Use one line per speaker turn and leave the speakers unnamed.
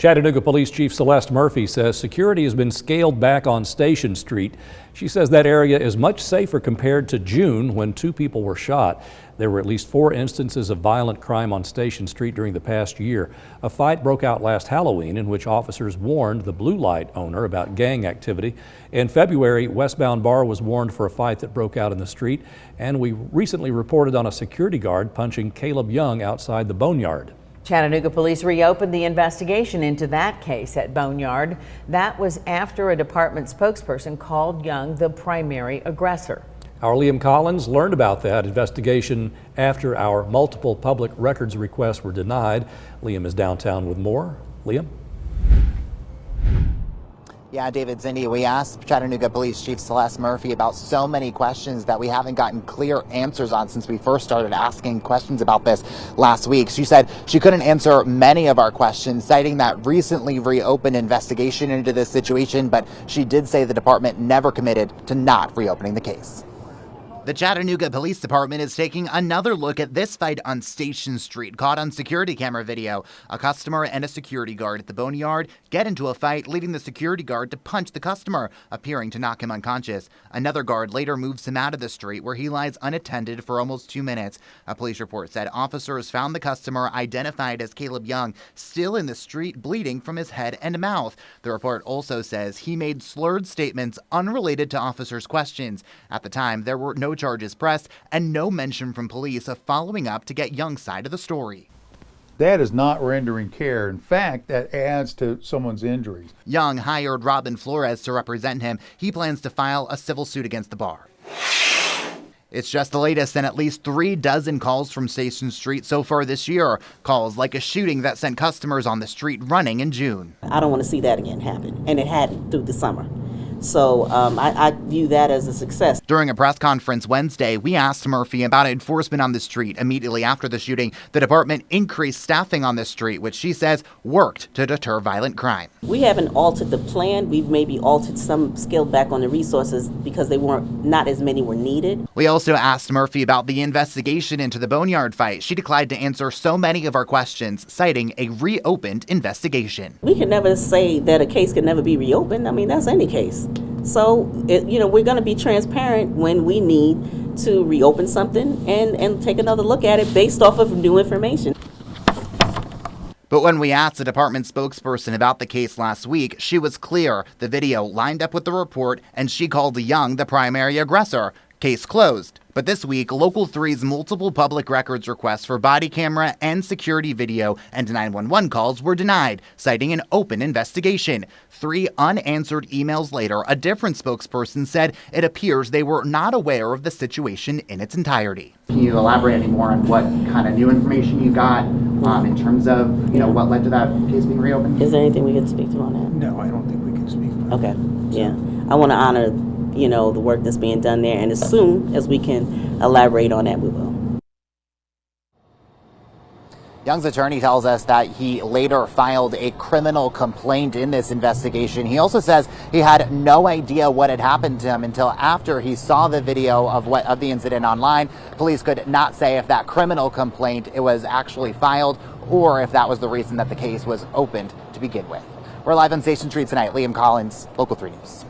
Chattanooga Police Chief Celeste Murphy says security has been scaled back on Station Street. She says that area is much safer compared to June when 2 people were shot. There were at least 4 instances of violent crime on Station Street during the past year. A fight broke out last Halloween in which officers warned the Blue Light owner about gang activity. In February, Westbound Bar was warned for a fight that broke out in the street. And we recently reported on a security guard punching Caleb Young outside the Boneyard.
Chattanooga police reopened the investigation into that case at Boneyard. That was after a department spokesperson called Young the primary aggressor.
Our Liam Collins learned about that investigation after our multiple public records requests were denied. Liam is downtown with more. Liam?
Yeah, David, Cindy, we asked Chattanooga Police Chief Celeste Murphy about so many questions that we haven't gotten clear answers on since we first started asking questions about this last week. She said she couldn't answer many of our questions, citing that recently reopened investigation into this situation, but she did say the department never committed to not reopening the case. The Chattanooga Police Department is taking another look at this fight on Station Street, caught on security camera video. A customer and a security guard at the Boneyard get into a fight, leading the security guard to punch the customer, appearing to knock him unconscious. Another guard later moves him out of the street, where he lies unattended for almost 2 minutes. A police report said officers found the customer, identified as Caleb Young, still in the street, bleeding from his head and mouth. The report also says he made slurred statements unrelated to officers' questions. At the time, there were no charges pressed and no mention from police of following up to get Young's side of the story.
That is not rendering care. In fact, that adds to someone's injuries.
Young hired Robin Flores to represent him. He plans to file a civil suit against the bar. It's just the latest in at least 3 dozen calls from Station Street so far this year. Calls like a shooting that sent customers on the street running in June.
I don't want to see that again happen, and it hadn't through the summer. So I view that as a success.
During a press conference Wednesday, we asked Murphy about enforcement on the street. Immediately after the shooting, the department increased staffing on the street, which she says worked to deter violent crime.
We haven't altered the plan. We've maybe altered some, scaled back on the resources because not as many were needed.
We also asked Murphy about the investigation into the Boneyard fight. She declined to answer so many of our questions, citing a reopened investigation.
We can never say that a case can never be reopened. I mean, that's any case. So, we're going to be transparent when we need to reopen something and take another look at it based off of new information.
But when we asked the department spokesperson about the case last week, she was clear. The video lined up with the report, and she called Young the primary aggressor. Case closed. But this week, Local 3's multiple public records requests for body camera and security video and 911 calls were denied, citing an open investigation. 3 unanswered emails later, a different spokesperson said it appears they were not aware of the situation in its entirety. Can you elaborate any more on what kind of new information you got in terms of, what led to that case being reopened?
Is there anything we can speak to on that?
No, I don't think we can speak about
Okay, yeah. I want to honor the work that's being done there, and as soon as we can elaborate on that, we will.
Young's attorney tells us that he later filed a criminal complaint in this investigation. He also says he had no idea what had happened to him until after he saw the video of the incident online. Police could not say if that criminal complaint was actually filed or if that was the reason that the case was opened to begin with. We're live on Station Street tonight. Liam Collins, Local 3 News.